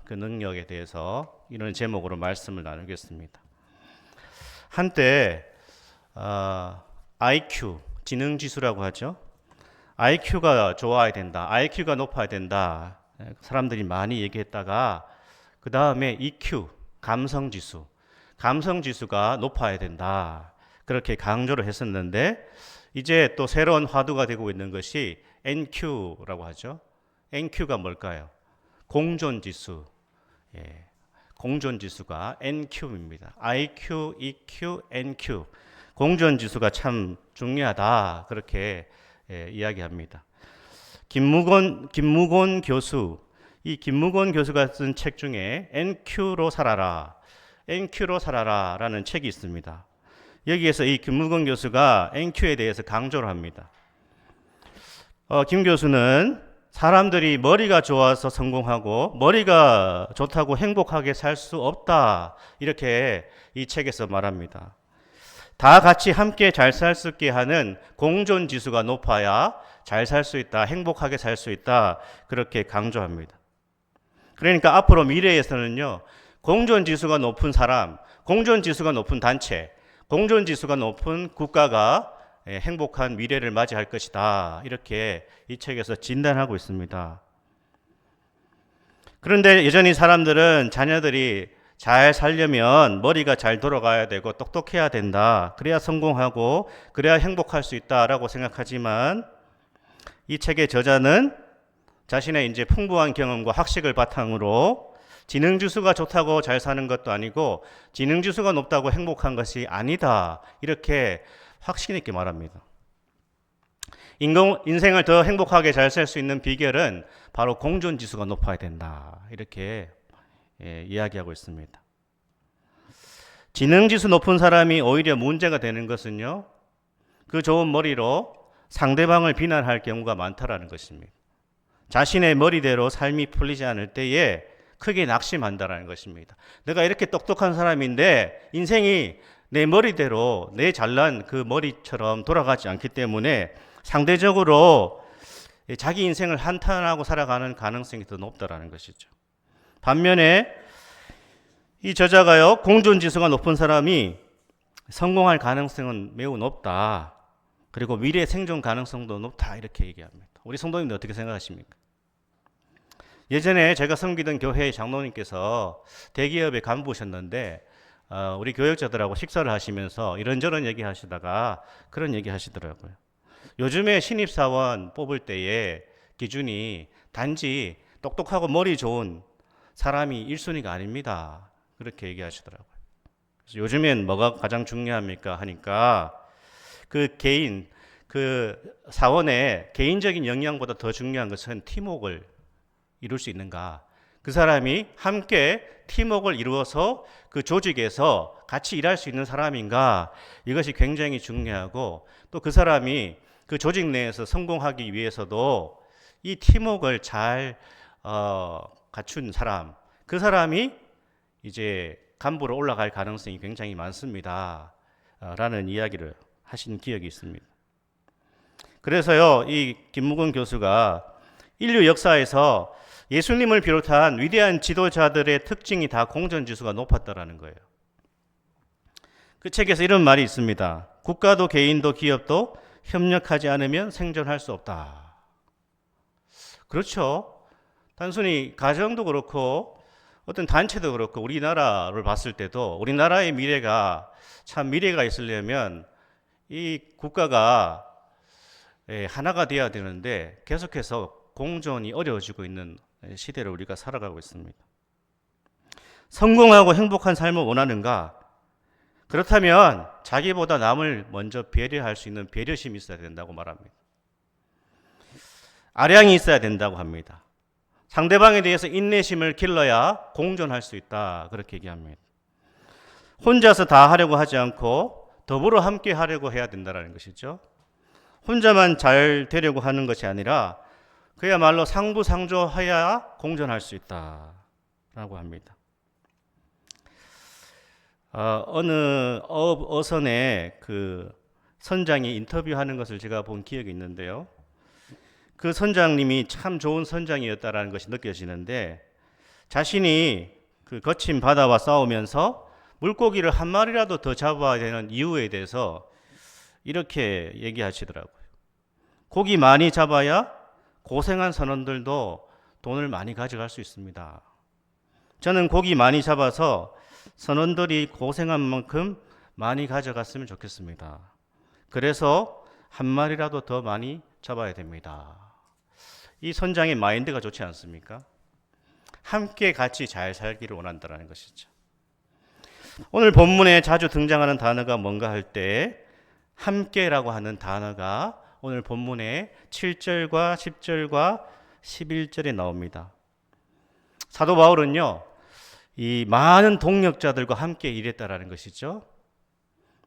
그 능력에 대해서 이런 제목으로 말씀을 나누겠습니다. 한때 IQ, 지능지수라고 하죠. IQ가 좋아야 된다, IQ가 높아야 된다, 사람들이 많이 얘기했다가 그 다음에 EQ, 감성지수가 높아야 된다, 그렇게 강조를 했었는데, 이제 또 새로운 화두가 되고 있는 것이 NQ라고 하죠. NQ가 뭘까요? 공존지수. 예, 공존지수가 NQ입니다. IQ, EQ, NQ. 공존지수가 참 중요하다, 그렇게 이야기합니다. 김무곤 교수, 이 김무곤 교수가 쓴 책 중에 NQ로 살아라라는 책이 있습니다. 여기에서 이 김무곤 교수가 NQ에 대해서 강조를 합니다. 김 교수는 사람들이 머리가 좋아서 성공하고 머리가 좋다고 행복하게 살 수 없다, 이렇게 이 책에서 말합니다. 다 같이 함께 잘 살 수 있게 하는 공존지수가 높아야 잘 살 수 있다, 행복하게 살 수 있다, 그렇게 강조합니다. 그러니까 앞으로 미래에서는요, 공존지수가 높은 사람, 공존지수가 높은 단체, 공존지수가 높은 국가가 행복한 미래를 맞이할 것이다, 이렇게 이 책에서 진단하고 있습니다. 그런데 여전히 사람들은 자녀들이 잘 살려면 머리가 잘 돌아가야 되고 똑똑해야 된다, 그래야 성공하고 그래야 행복할 수 있다라고 생각하지만, 이 책의 저자는 자신의 이제 풍부한 경험과 학식을 바탕으로 지능지수가 좋다고 잘 사는 것도 아니고 지능지수가 높다고 행복한 것이 아니다, 이렇게 확신 있게 말합니다. 인생을 더 행복하게 잘 살 수 있는 비결은 바로 공존지수가 높아야 된다, 이렇게 이야기하고 있습니다. 지능지수 높은 사람이 오히려 문제가 되는 것은요, 그 좋은 머리로 상대방을 비난할 경우가 많다라는 것입니다. 자신의 머리대로 삶이 풀리지 않을 때에 크게 낙심한다라는 것입니다. 내가 이렇게 똑똑한 사람인데 인생이 내 머리대로, 내 잘난 그 머리처럼 돌아가지 않기 때문에 상대적으로 자기 인생을 한탄하고 살아가는 가능성이 더 높다라는 것이죠. 반면에 이 저자가요, 공존지수가 높은 사람이 성공할 가능성은 매우 높다, 그리고 미래 생존 가능성도 높다, 이렇게 얘기합니다. 우리 성도님들 어떻게 생각하십니까? 예전에 제가 섬기던 교회의 장로님께서 대기업의 간부셨는데 우리 교역자들하고 식사를 하시면서 이런저런 얘기하시다가 그런 얘기 하시더라고요. 요즘에 신입사원 뽑을 때의 기준이 단지 똑똑하고 머리 좋은 사람이 1순위가 아닙니다, 그렇게 얘기하시더라고요. 그래서 요즘엔 뭐가 가장 중요합니까 하니까 그 사원의 개인적인 역량보다 더 중요한 것은 팀워크를 이룰 수 있는가, 그 사람이 함께 팀워크를 이루어서 그 조직에서 같이 일할 수 있는 사람인가, 이것이 굉장히 중요하고, 또 그 사람이 그 조직 내에서 성공하기 위해서도 이 팀워크를 잘 갖춘 사람, 그 사람이 이제 간부로 올라갈 가능성이 굉장히 많습니다, 라는 이야기를 하신 기억이 있습니다. 그래서요, 이 김무곤 교수가 인류 역사에서 예수님을 비롯한 위대한 지도자들의 특징이 다 공존지수가 높았다라는 거예요. 그 책에서 이런 말이 있습니다. 국가도 개인도 기업도 협력하지 않으면 생존할 수 없다. 그렇죠. 단순히 가정도 그렇고 어떤 단체도 그렇고 우리나라를 봤을 때도 우리나라의 미래가 참 미래가 있으려면 이 국가가 하나가 되어야 되는데 계속해서 공존이 어려워지고 있는 시대를 우리가 살아가고 있습니다. 성공하고 행복한 삶을 원하는가? 그렇다면 자기보다 남을 먼저 배려할 수 있는 배려심이 있어야 된다고 말합니다. 아량이 있어야 된다고 합니다. 상대방에 대해서 인내심을 길러야 공존할 수 있다, 그렇게 얘기합니다. 혼자서 다 하려고 하지 않고 더불어 함께 하려고 해야 된다는 것이죠. 혼자만 잘 되려고 하는 것이 아니라 그야말로 상부상조해야 공존할 수 있다라고 합니다. 어느 어선의 그 선장이 인터뷰하는 것을 제가 본 기억이 있는데요. 그 선장님이 참 좋은 선장이었다라는 것이 느껴지는데, 자신이 그 거친 바다와 싸우면서 물고기를 한 마리라도 더 잡아야 되는 이유에 대해서 이렇게 얘기하시더라고요. 고기 많이 잡아야 고생한 선원들도 돈을 많이 가져갈 수 있습니다. 저는 고기 많이 잡아서 선원들이 고생한 만큼 많이 가져갔으면 좋겠습니다. 그래서 한 마리라도 더 많이 잡아야 됩니다. 이 선장의 마인드가 좋지 않습니까? 함께 같이 잘 살기를 원한다는 것이죠. 오늘 본문에 자주 등장하는 단어가 뭔가 할 때 함께라고 하는 단어가 오늘 본문에 7절과 10절과 11절에 나옵니다. 사도 바울은요, 이 많은 동력자들과 함께 일했다라는 것이죠.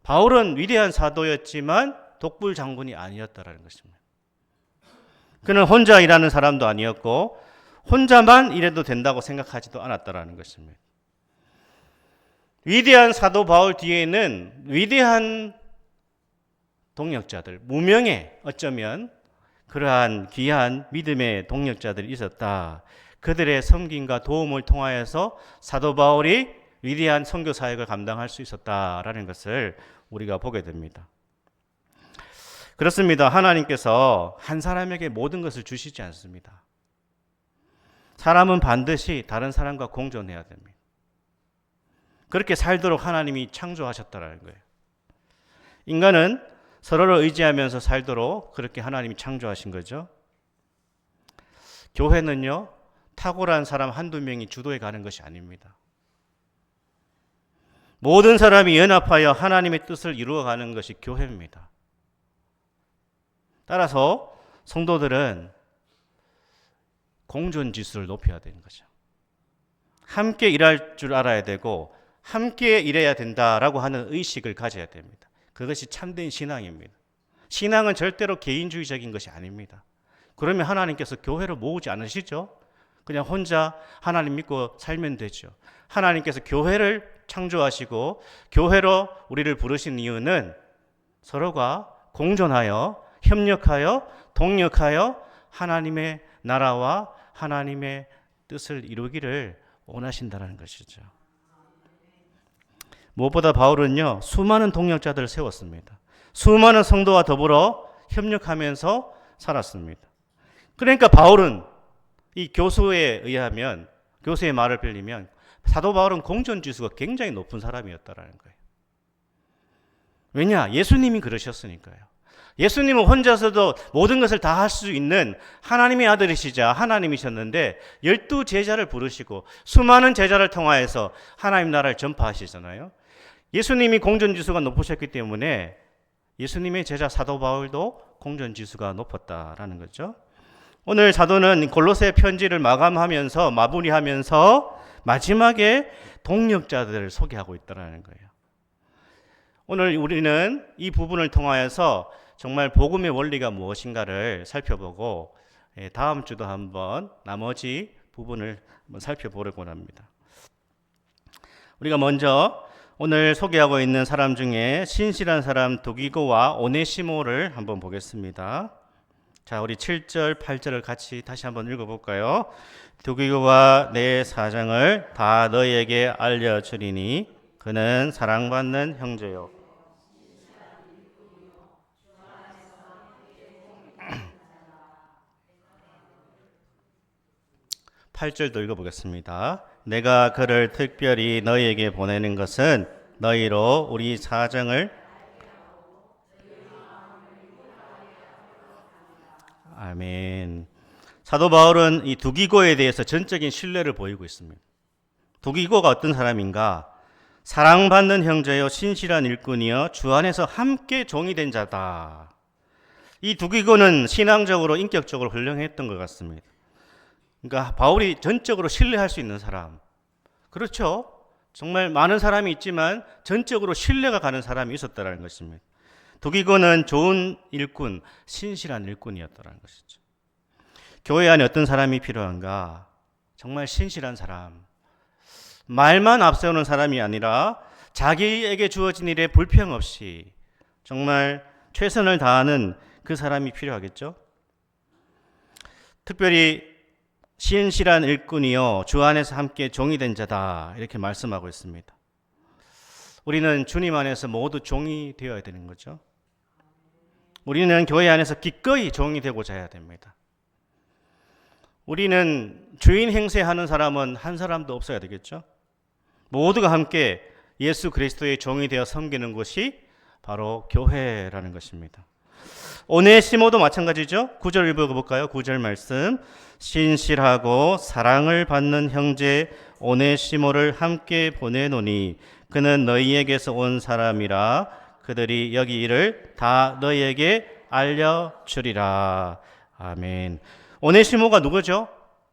바울은 위대한 사도였지만 독불 장군이 아니었다라는 것입니다. 그는 혼자 일하는 사람도 아니었고 혼자만 일해도 된다고 생각하지도 않았다라는 것입니다. 위대한 사도 바울 뒤에는 위대한 동력자들, 무명의 어쩌면 그러한 귀한 믿음의 동력자들이 있었다. 그들의 섬김과 도움을 통하여서 사도 바울이 위대한 선교 사역을 감당할 수 있었다라는 것을 우리가 보게 됩니다. 그렇습니다. 하나님께서 한 사람에게 모든 것을 주시지 않습니다. 사람은 반드시 다른 사람과 공존해야 됩니다. 그렇게 살도록 하나님이 창조하셨다는 거예요. 인간은 서로를 의지하면서 살도록 그렇게 하나님이 창조하신 거죠. 교회는요, 탁월한 사람 한두 명이 주도해 가는 것이 아닙니다. 모든 사람이 연합하여 하나님의 뜻을 이루어가는 것이 교회입니다. 따라서 성도들은 공존지수를 높여야 되는 거죠. 함께 일할 줄 알아야 되고 함께 일해야 된다라고 하는 의식을 가져야 됩니다. 그것이 참된 신앙입니다. 신앙은 절대로 개인주의적인 것이 아닙니다. 그러면 하나님께서 교회를 모으지 않으시죠? 그냥 혼자 하나님 믿고 살면 되죠. 하나님께서 교회를 창조하시고 교회로 우리를 부르신 이유는 서로가 공존하여 협력하여 동력하여 하나님의 나라와 하나님의 뜻을 이루기를 원하신다는 것이죠. 무엇보다 바울은요, 수많은 동력자들을 세웠습니다. 수많은 성도와 더불어 협력하면서 살았습니다. 그러니까 바울은 이 교수에 의하면, 교수의 말을 빌리면 사도 바울은 공존지수가 굉장히 높은 사람이었다라는 거예요. 왜냐? 예수님이 그러셨으니까요. 예수님은 혼자서도 모든 것을 다 할 수 있는 하나님의 아들이시자 하나님이셨는데 12제자를 부르시고 수많은 제자를 통하여서 하나님 나라를 전파하시잖아요. 예수님이 공존지수가 높으셨기 때문에 예수님의 제자 사도 바울도 공존지수가 높았다라는 거죠. 오늘 사도는 골로새 편지를 마감하면서 마무리하면서 마지막에 동력자들을 소개하고 있다는 거예요. 오늘 우리는 이 부분을 통하여서 정말 복음의 원리가 무엇인가를 살펴보고 다음 주도 한번 나머지 부분을 한번 살펴보려고 합니다. 우리가 먼저 오늘 소개하고 있는 사람 중에 신실한 사람 두기고와 오네시모를 한번 보겠습니다. 자, 우리 7절, 8절을 같이 다시 한번 읽어볼까요? 두기고와 내 사정을 다 너희에게 알려주리니 그는 사랑받는 형제요. 8절도 읽어보겠습니다. 내가 그를 특별히 너희에게 보내는 것은 너희로 우리 사정을 아멘. 사도 바울은 이 두기고에 대해서 전적인 신뢰를 보이고 있습니다. 두기고가 어떤 사람인가? 사랑받는 형제요 신실한 일꾼이여 주 안에서 함께 종이 된 자다. 이 두기고는 신앙적으로 인격적으로 훌륭했던 것 같습니다. 그러니까 바울이 전적으로 신뢰할 수 있는 사람. 그렇죠. 정말 많은 사람이 있지만 전적으로 신뢰가 가는 사람이 있었다는 것입니다. 두기고는 좋은 일꾼, 신실한 일꾼이었다는 것이죠. 교회 안에 어떤 사람이 필요한가? 정말 신실한 사람. 말만 앞세우는 사람이 아니라 자기에게 주어진 일에 불평 없이 정말 최선을 다하는 그 사람이 필요하겠죠. 특별히 신실한 일꾼이요 주 안에서 함께 종이 된 자다 이렇게 말씀하고 있습니다. 우리는 주님 안에서 모두 종이 되어야 되는 거죠. 우리는 교회 안에서 기꺼이 종이 되고자 해야 됩니다. 우리는 주인 행세하는 사람은 한 사람도 없어야 되겠죠. 모두가 함께 예수 그리스도의 종이 되어 섬기는 것이 바로 교회라는 것입니다. 오네시모도 마찬가지죠. 9절 읽어볼까요? 9절 말씀. 신실하고 사랑을 받는 형제 오네시모를 함께 보내노니 그는 너희에게서 온 사람이라 그들이 여기 이를 다 너희에게 알려주리라. 아멘. 오네시모가 누구죠?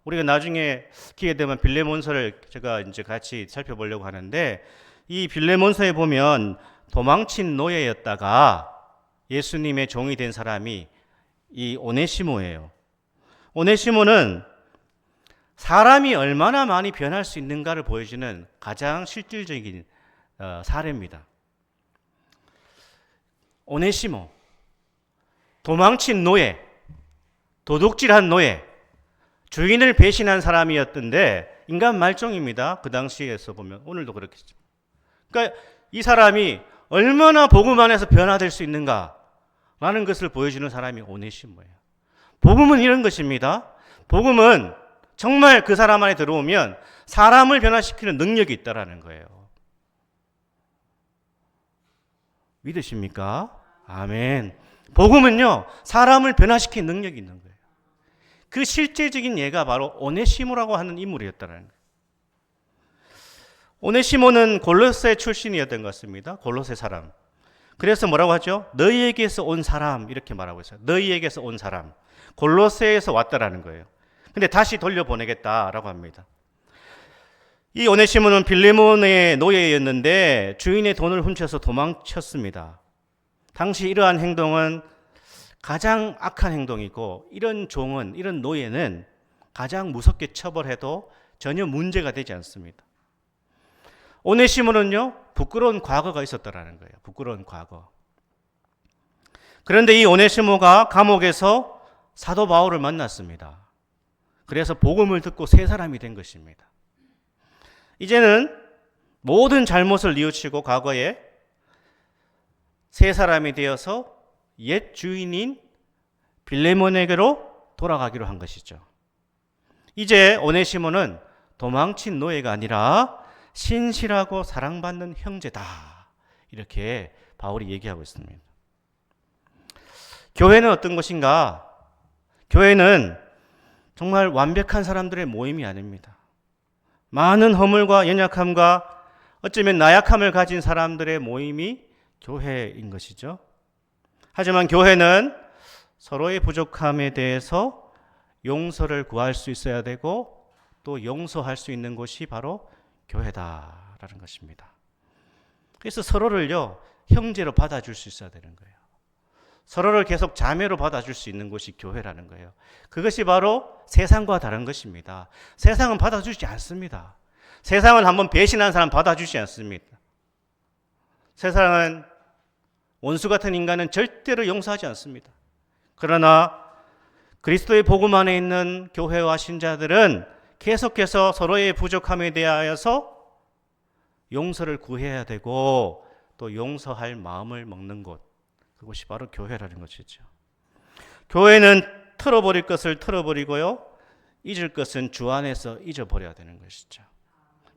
우리가 나중에 기회 되면 빌레몬서를 제가 이제 같이 살펴보려고 하는데 이 빌레몬서에 보면 도망친 노예였다가 예수님의 종이 된 사람이 이 오네시모예요. 오네시모는 사람이 얼마나 많이 변할 수 있는가를 보여주는 가장 실질적인 사례입니다. 오네시모, 도망친 노예, 도둑질한 노예, 주인을 배신한 사람이었던데 인간 말종입니다. 그 당시에서 보면 오늘도 그렇겠죠. 그러니까 이 사람이 얼마나 복음 안에서 변화될 수 있는가라는 것을 보여주는 사람이 오네시모예요. 복음은 이런 것입니다. 복음은 정말 그 사람 안에 들어오면 사람을 변화시키는 능력이 있다라는 거예요. 믿으십니까? 아멘. 복음은요, 사람을 변화시키는 능력이 있는 거예요. 그 실제적인 예가 바로 오네시모라고 하는 인물이었다는 거예요. 오네시모는 골로새 출신이었던 것 같습니다. 골로새 사람. 그래서 뭐라고 하죠? 너희에게서 온 사람 이렇게 말하고 있어요. 너희에게서 온 사람. 골로새에서 왔다라는 거예요. 근데 다시 돌려보내겠다라고 합니다. 이 오네시모는 빌레몬의 노예였는데 주인의 돈을 훔쳐서 도망쳤습니다. 당시 이러한 행동은 가장 악한 행동이고 이런 종은, 이런 노예는 가장 무섭게 처벌해도 전혀 문제가 되지 않습니다. 오네시모는요, 부끄러운 과거가 있었다라는 거예요. 부끄러운 과거. 그런데 이 오네시모가 감옥에서 사도 바울을 만났습니다. 그래서 복음을 듣고 새 사람이 된 것입니다. 이제는 모든 잘못을 뉘우치고 과거에 새 사람이 되어서 옛 주인인 빌레몬에게로 돌아가기로 한 것이죠. 이제 오네시모는 도망친 노예가 아니라 신실하고 사랑받는 형제다. 이렇게 바울이 얘기하고 있습니다. 교회는 어떤 것인가? 교회는 정말 완벽한 사람들의 모임이 아닙니다. 많은 허물과 연약함과 어쩌면 나약함을 가진 사람들의 모임이 교회인 것이죠. 하지만 교회는 서로의 부족함에 대해서 용서를 구할 수 있어야 되고 또 용서할 수 있는 곳이 바로 교회다라는 것입니다. 그래서 서로를요, 형제로 받아줄 수 있어야 되는 거예요. 서로를 계속 자매로 받아줄 수 있는 곳이 교회라는 거예요. 그것이 바로 세상과 다른 것입니다. 세상은 받아주지 않습니다. 세상은 한번 배신한 사람 받아주지 않습니다. 세상은 원수 같은 인간은 절대로 용서하지 않습니다. 그러나 그리스도의 복음 안에 있는 교회와 신자들은 계속해서 서로의 부족함에 대하여서 용서를 구해야 되고 또 용서할 마음을 먹는 곳, 그것이 바로 교회라는 것이죠. 교회는 틀어버릴 것을 틀어버리고요, 잊을 것은 주 안에서 잊어버려야 되는 것이죠.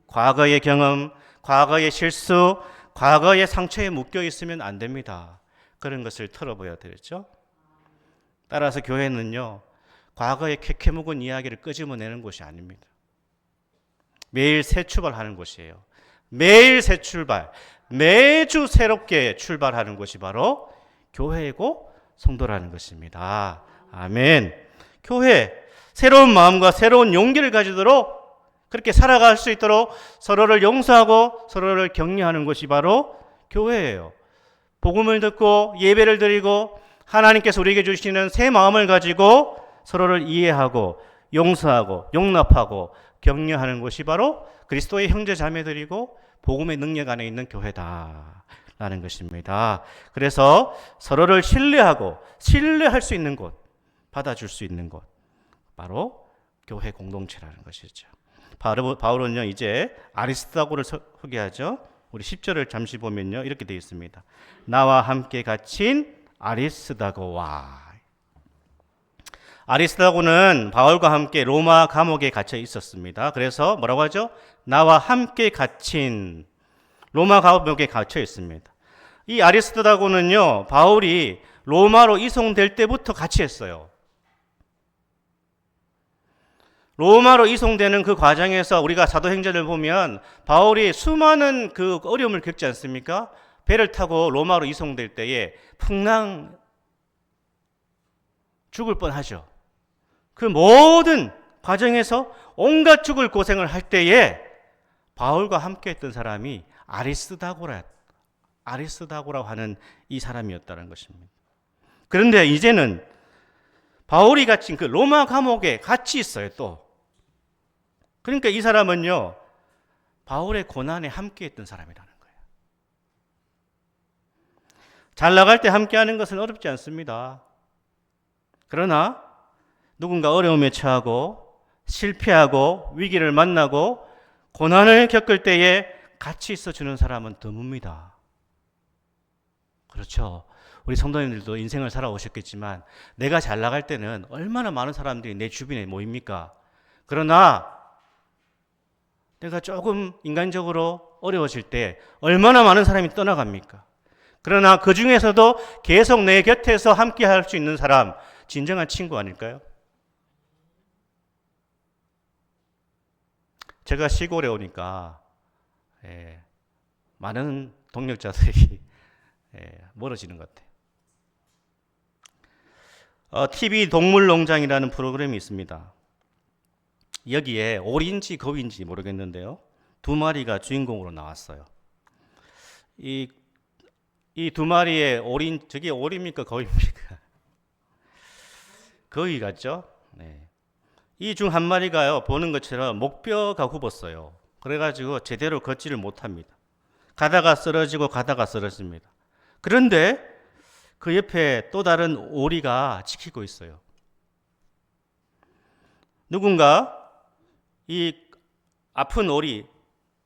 과거의 경험, 과거의 실수, 과거의 상처에 묶여 있으면 안 됩니다. 그런 것을 틀어버려야 되겠죠. 따라서 교회는요, 과거의 캐캐 묵은 이야기를 끄집어내는 곳이 아닙니다. 매일 새 출발하는 곳이에요. 매일 새 출발, 매주 새롭게 출발하는 곳이 바로 교회이고 성도라는 것입니다. 아멘. 교회, 새로운 마음과 새로운 용기를 가지도록 그렇게 살아갈 수 있도록 서로를 용서하고 서로를 격려하는 것이 바로 교회예요. 복음을 듣고 예배를 드리고 하나님께서 우리에게 주시는 새 마음을 가지고 서로를 이해하고 용서하고 용납하고 격려하는 것이 바로 그리스도의 형제 자매들이고 복음의 능력 안에 있는 교회다라는 것입니다. 그래서 서로를 신뢰하고 신뢰할 수 있는 곳, 받아줄 수 있는 곳, 바로 교회 공동체라는 것이죠. 바울은요 이제 아리스다고를 소개하죠. 우리 10절을 잠시 보면요 이렇게 되어 있습니다. 나와 함께 갇힌 아리스다고와. 아리스다고는 바울과 함께 로마 감옥에 갇혀 있었습니다. 그래서 뭐라고 하죠? 나와 함께 갇힌 로마 감옥에 갇혀 있습니다. 이 아리스다고는요 바울이 로마로 이송될 때부터 같이 했어요. 로마로 이송되는 그 과정에서 우리가 사도행전을 보면 바울이 수많은 그 어려움을 겪지 않습니까? 배를 타고 로마로 이송될 때에 풍랑 죽을 뻔하죠. 그 모든 과정에서 온갖 죽을 고생을 할 때에 바울과 함께 했던 사람이 아리스다고라고 하는 이 사람이었다는 것입니다. 그런데 이제는 바울이 갇힌 그 로마 감옥에 같이 있어요 또. 그러니까 이 사람은요 바울의 고난에 함께 했던 사람이라는 거예요. 잘 나갈 때 함께 하는 것은 어렵지 않습니다. 그러나 누군가 어려움에 처하고 실패하고 위기를 만나고 고난을 겪을 때에 같이 있어주는 사람은 드뭅니다. 그렇죠. 우리 성도님들도 인생을 살아오셨겠지만 내가 잘 나갈 때는 얼마나 많은 사람들이 내 주변에 모입니까? 그러나 내가 조금 인간적으로 어려워질 때 얼마나 많은 사람이 떠나갑니까? 그러나 그 중에서도 계속 내 곁에서 함께 할 수 있는 사람, 진정한 친구 아닐까요? 제가 시골에 오니까 많은 동력자들이 멀어지는 것 같아요. TV 동물농장이라는 프로그램이 있습니다. 여기에 오리인지 거위인지 모르겠는데요. 두 마리가 주인공으로 나왔어요. 이 두 마리의 저게 오리입니까 거위입니까? 거위 같죠? 네. 이 중 한 마리가요 보는 것처럼 목뼈가 굽었어요. 그래가지고 제대로 걷지를 못합니다. 가다가 쓰러지고 가다가 쓰러집니다. 그런데 그 옆에 또 다른 오리가 지키고 있어요. 누군가 이 아픈 오리,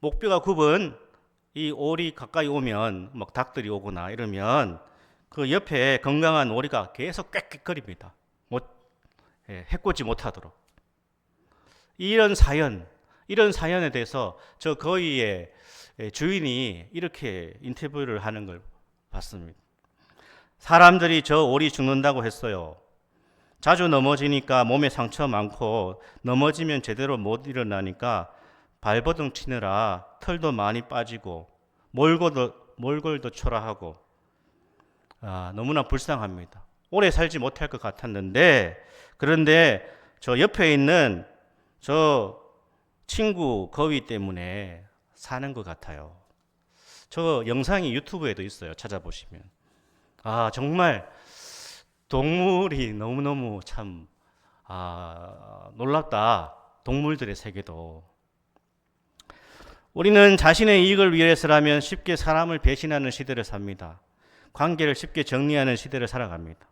목뼈가 굽은 이 오리 가까이 오면 막 닭들이 오거나 이러면 그 옆에 건강한 오리가 계속 꽥꽥거립니다. 해코지 못하도록. 이런 사연에 대해서 저 거위의 주인이 이렇게 인터뷰를 하는 걸 봤습니다. 사람들이 저 오리 죽는다고 했어요. 자주 넘어지니까 몸에 상처 많고 넘어지면 제대로 못 일어나니까 발버둥 치느라 털도 많이 빠지고 몰골도 초라하고 너무나 불쌍합니다. 오래 살지 못할 것 같았는데 그런데 저 옆에 있는 저 친구 거위 때문에 사는 것 같아요. 저 영상이 유튜브에도 있어요. 찾아보시면. 정말 동물이 너무너무 참 놀랍다. 동물들의 세계도. 우리는 자신의 이익을 위해서라면 쉽게 사람을 배신하는 시대를 삽니다. 관계를 쉽게 정리하는 시대를 살아갑니다.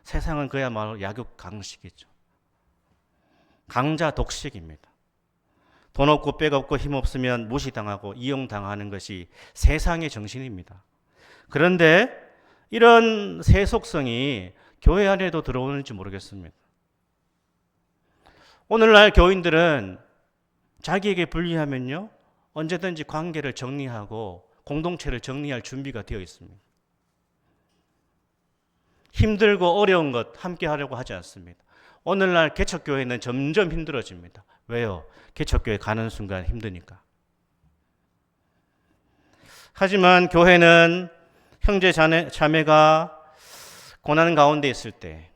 세상은 그야말로 약육강식이죠. 강자 독식입니다. 돈 없고 백 없고 힘 없으면 무시당하고 이용당하는 것이 세상의 정신입니다. 그런데 이런 세속성이 교회 안에도 들어오는지 모르겠습니다. 오늘날 교인들은 자기에게 불리하면요 언제든지 관계를 정리하고 공동체를 정리할 준비가 되어 있습니다. 힘들고 어려운 것 함께 하려고 하지 않습니다. 오늘날 개척교회는 점점 힘들어집니다. 왜요? 개척교회 가는 순간 힘드니까. 하지만 교회는 형제 자매가 고난 가운데 있을 때,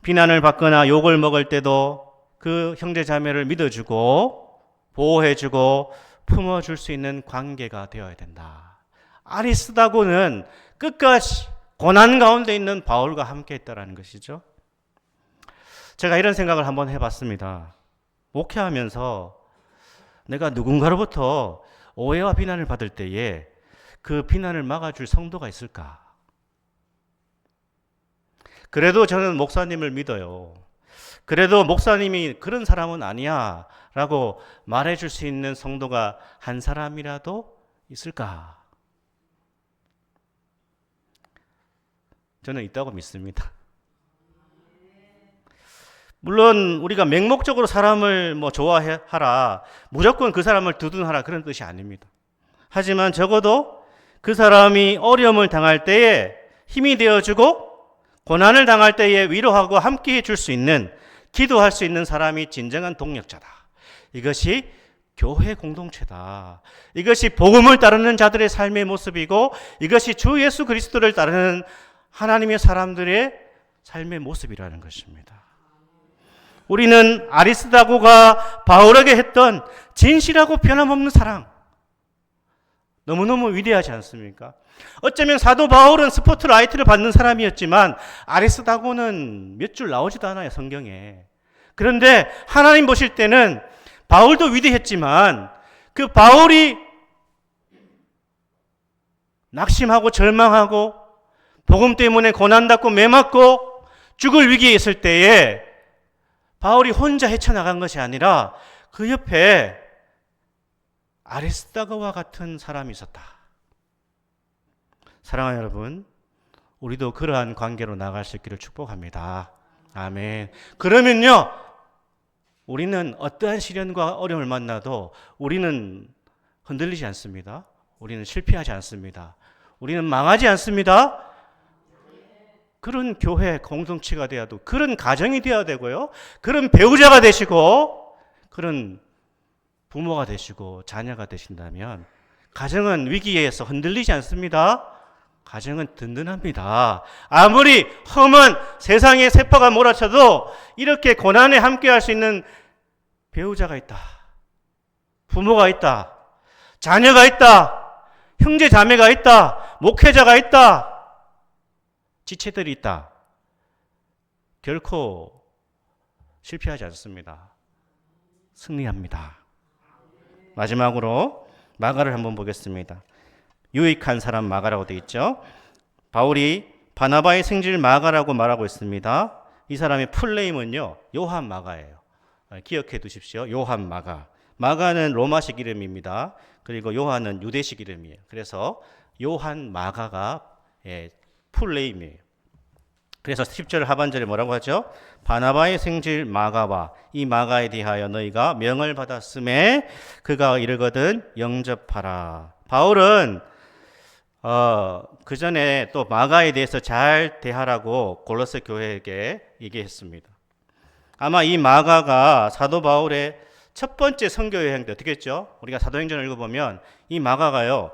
비난을 받거나 욕을 먹을 때도 그 형제 자매를 믿어주고 보호해주고 품어줄 수 있는 관계가 되어야 된다. 아리스다고는 끝까지 고난 가운데 있는 바울과 함께 했다라는 것이죠. 제가 이런 생각을 한번 해봤습니다. 목회하면서 내가 누군가로부터 오해와 비난을 받을 때에 그 비난을 막아줄 성도가 있을까? 그래도 저는 목사님을 믿어요. 그래도 목사님이 그런 사람은 아니야 라고 말해줄 수 있는 성도가 한 사람이라도 있을까? 저는 있다고 믿습니다. 물론 우리가 맹목적으로 사람을 좋아하라, 무조건 그 사람을 두둔하라 그런 뜻이 아닙니다. 하지만 적어도 그 사람이 어려움을 당할 때에 힘이 되어주고 고난을 당할 때에 위로하고 함께 해줄 수 있는, 기도할 수 있는 사람이 진정한 동력자다. 이것이 교회 공동체다. 이것이 복음을 따르는 자들의 삶의 모습이고 이것이 주 예수 그리스도를 따르는 하나님의 사람들의 삶의 모습이라는 것입니다. 우리는 아리스다고가 바울에게 했던 진실하고 변함없는 사랑, 너무너무 위대하지 않습니까? 어쩌면 사도 바울은 스포트라이트를 받는 사람이었지만 아리스다고는 몇 줄 나오지도 않아요, 성경에. 그런데 하나님 보실 때는 바울도 위대했지만 그 바울이 낙심하고 절망하고 복음 때문에 고난받고 매맞고 죽을 위기에 있을 때에 바울이 혼자 헤쳐나간 것이 아니라 그 옆에 아리스다고와 같은 사람이 있었다. 사랑하는 여러분, 우리도 그러한 관계로 나갈 수 있기를 축복합니다. 아멘. 그러면요, 우리는 어떠한 시련과 어려움을 만나도 우리는 흔들리지 않습니다. 우리는 실패하지 않습니다. 우리는 망하지 않습니다. 그런 교회 공동체가 되어야 되고, 그런 가정이 되어야 되고요, 그런 배우자가 되시고, 그런 부모가 되시고 자녀가 되신다면 가정은 위기에서 흔들리지 않습니다. 가정은 든든합니다. 아무리 험한 세상의 세파가 몰아쳐도 이렇게 고난에 함께할 수 있는 배우자가 있다, 부모가 있다, 자녀가 있다, 형제 자매가 있다, 목회자가 있다, 지체들이 있다, 결코 실패하지 않습니다. 승리합니다. 마지막으로 마가를 한번 보겠습니다. 유익한 사람 마가라고 되어 있죠. 바울이 바나바의 생질 마가라고 말하고 있습니다. 이 사람의 풀네임은요, 요한 마가예요. 기억해 두십시오. 요한 마가. 마가는 로마식 이름입니다. 그리고 요한은 유대식 이름이에요. 그래서 요한 마가가 풀네임이에요. 그래서 10절 하반절에 뭐라고 하죠? 바나바의 생질 마가와 이 마가에 대하여 너희가 명을 받았음에 그가 이르거든 영접하라. 바울은 그 전에 또 마가에 대해서 잘 대하라고 골로새 교회에게 얘기했습니다. 아마 이 마가가 사도 바울의 첫 번째 선교 여행 때 어떻게 했죠? 우리가 사도행전을 읽어보면 이 마가가요,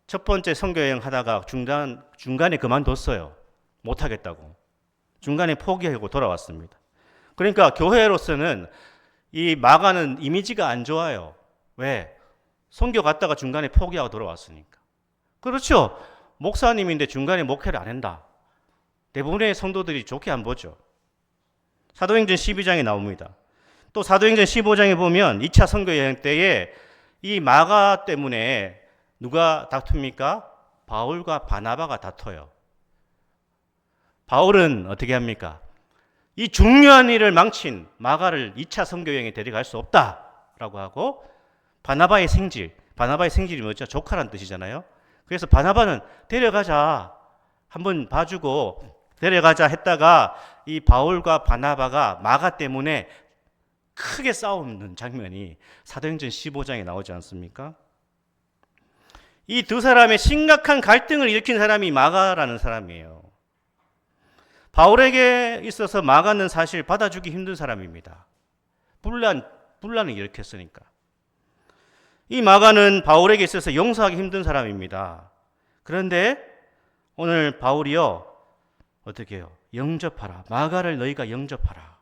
첫 번째 선교 여행 하다가 중간에 그만뒀어요. 못하겠다고. 중간에 포기하고 돌아왔습니다. 그러니까 교회로서는 이 마가는 이미지가 안 좋아요. 왜? 선교 갔다가 중간에 포기하고 돌아왔으니까. 그렇죠. 목사님인데 중간에 목회를 안 한다. 대부분의 성도들이 좋게 안 보죠. 사도행전 12장에 나옵니다. 또 사도행전 15장에 보면 2차 선교 여행 때에 이 마가 때문에 누가 다툽니까? 바울과 바나바가 다퉈요. 바울은 어떻게 합니까? 이 중요한 일을 망친 마가를 2차 선교 여행에 데려갈 수 없다라고 하고, 바나바의 생질이 뭐죠? 조카란 뜻이잖아요. 그래서 바나바는 데려가자, 한번 봐주고 데려가자 했다가 이 바울과 바나바가 마가 때문에 크게 싸우는 장면이 사도행전 15장에 나오지 않습니까? 이 두 사람의 심각한 갈등을 일으킨 사람이 마가라는 사람이에요. 바울에게 있어서 마가는 사실 받아주기 힘든 사람입니다. 분란을 일으켰으니까. 이 마가는 바울에게 있어서 용서하기 힘든 사람입니다. 그런데 오늘 바울이요, 어떻게 해요? 영접하라. 마가를 너희가 영접하라.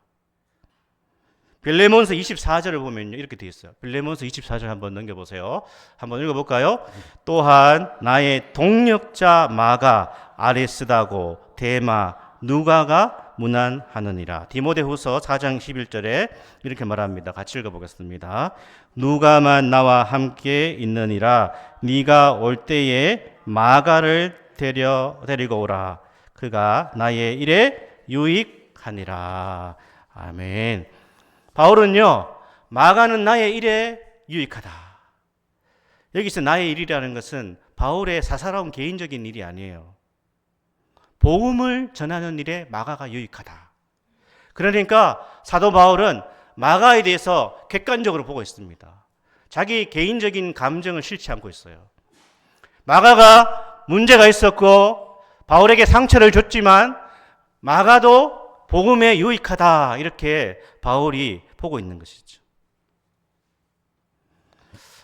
빌레몬서 24절을 보면 이렇게 되어 있어요. 빌레몬서 24절 한번 넘겨보세요. 한번 읽어볼까요? 또한 나의 동력자 마가 아리스다고 데마 누가가 문안하느니라. 디모데후서 4장 11절에 이렇게 말합니다. 같이 읽어보겠습니다. 누가만 나와 함께 있느니라. 네가 올 때에 마가를 데리고 오라. 그가 나의 일에 유익하니라. 아멘. 바울은요, 마가는 나의 일에 유익하다. 여기서 나의 일이라는 것은 바울의 사사로운 개인적인 일이 아니에요. 복음을 전하는 일에 마가가 유익하다. 그러니까 사도 바울은 마가에 대해서 객관적으로 보고 있습니다. 자기 개인적인 감정을 싫지 않고 있어요. 마가가 문제가 있었고 바울에게 상처를 줬지만 마가도 복음에 유익하다, 이렇게 바울이 보고 있는 것이죠.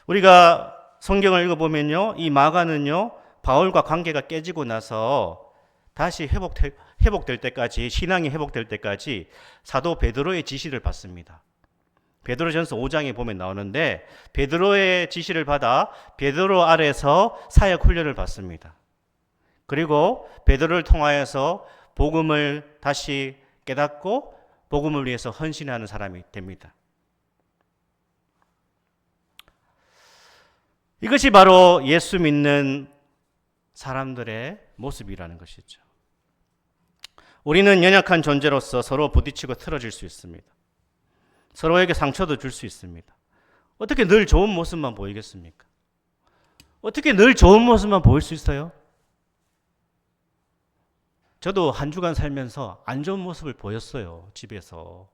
우리가 성경을 읽어보면요, 이 마가는요, 바울과 관계가 깨지고 나서 다시 회복될 때까지, 신앙이 회복될 때까지 사도 베드로의 지시를 받습니다. 베드로전서 5장에 보면 나오는데, 베드로의 지시를 받아 베드로 아래서 사역 훈련을 받습니다. 그리고 베드로를 통하여서 복음을 다시 깨닫고 복음을 위해서 헌신하는 사람이 됩니다. 이것이 바로 예수 믿는 사람들의 모습이라는 것이죠. 우리는 연약한 존재로서 서로 부딪히고 틀어질 수 있습니다. 서로에게 상처도 줄 수 있습니다. 어떻게 늘 좋은 모습만 보이겠습니까? 어떻게 늘 좋은 모습만 보일 수 있어요? 저도 한 주간 살면서 안 좋은 모습을 보였어요, 집에서.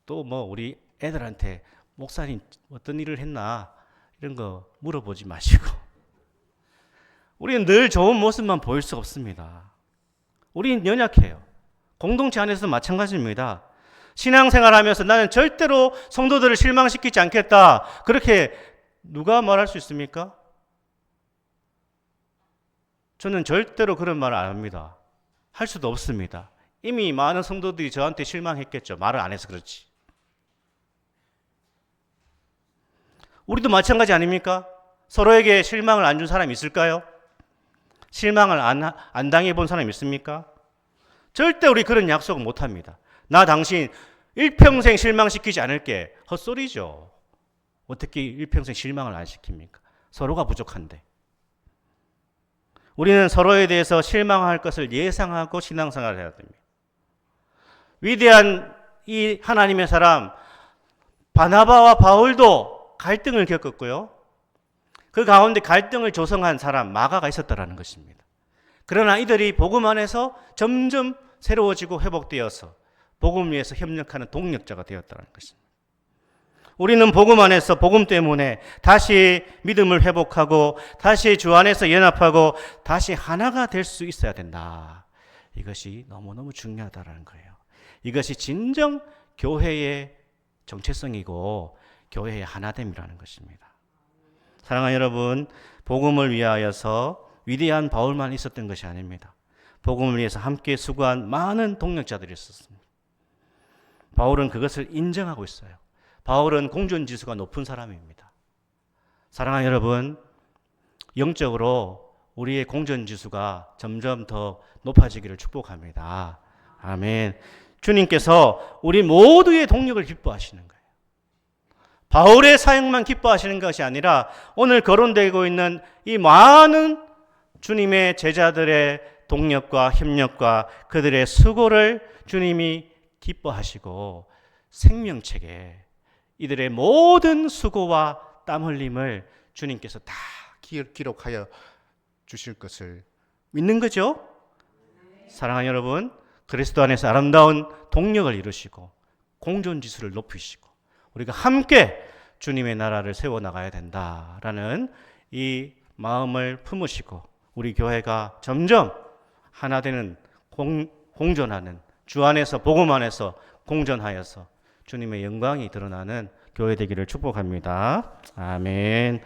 또 우리 애들한테 목사님 어떤 일을 했나 이런 거 물어보지 마시고. 우리는 늘 좋은 모습만 보일 수 없습니다. 우리는 연약해요. 공동체 안에서도 마찬가지입니다. 신앙생활하면서 나는 절대로 성도들을 실망시키지 않겠다, 그렇게 누가 말할 수 있습니까? 저는 절대로 그런 말을 안 합니다. 할 수도 없습니다. 이미 많은 성도들이 저한테 실망했겠죠. 말을 안 해서 그렇지. 우리도 마찬가지 아닙니까? 서로에게 실망을 안 준 사람이 있을까요? 실망을 안 당해본 사람이 있습니까? 절대 우리 그런 약속은 못합니다. 나 당신 일평생 실망시키지 않을게. 헛소리죠. 어떻게 일평생 실망을 안 시킵니까? 서로가 부족한데. 우리는 서로에 대해서 실망할 것을 예상하고 신앙생활을 해야 됩니다. 위대한 이 하나님의 사람 바나바와 바울도 갈등을 겪었고요. 그 가운데 갈등을 조성한 사람 마가가 있었다라는 것입니다. 그러나 이들이 복음 안에서 점점 새로워지고 회복되어서 복음 위해서 협력하는 동력자가 되었다는 것입니다. 우리는 복음 안에서 복음 때문에 다시 믿음을 회복하고 다시 주 안에서 연합하고 다시 하나가 될 수 있어야 된다. 이것이 너무너무 중요하다는 거예요. 이것이 진정 교회의 정체성이고 교회의 하나됨이라는 것입니다. 사랑하는 여러분, 복음을 위하여서 위대한 바울만 있었던 것이 아닙니다. 복음을 위해서 함께 수고한 많은 동력자들이 있었습니다. 바울은 그것을 인정하고 있어요. 바울은 공존지수가 높은 사람입니다. 사랑하는 여러분, 영적으로 우리의 공존지수가 점점 더 높아지기를 축복합니다. 아멘. 주님께서 우리 모두의 동력을 기뻐하시는 거예요. 바울의 사역만 기뻐하시는 것이 아니라 오늘 거론되고 있는 이 많은 주님의 제자들의 동력과 협력과 그들의 수고를 주님이 기뻐하시고 생명책에 이들의 모든 수고와 땀 흘림을 주님께서 다 기록하여 주실 것을 믿는 거죠. 사랑하는 여러분, 그리스도 안에서 아름다운 동력을 이루시고 공존지수를 높이시고 우리가 함께 주님의 나라를 세워나가야 된다라는 이 마음을 품으시고 우리 교회가 점점 하나 되는 공존하는 주 안에서 복음 안에서 공존하여서 주님의 영광이 드러나는 교회 되기를 축복합니다. 아멘.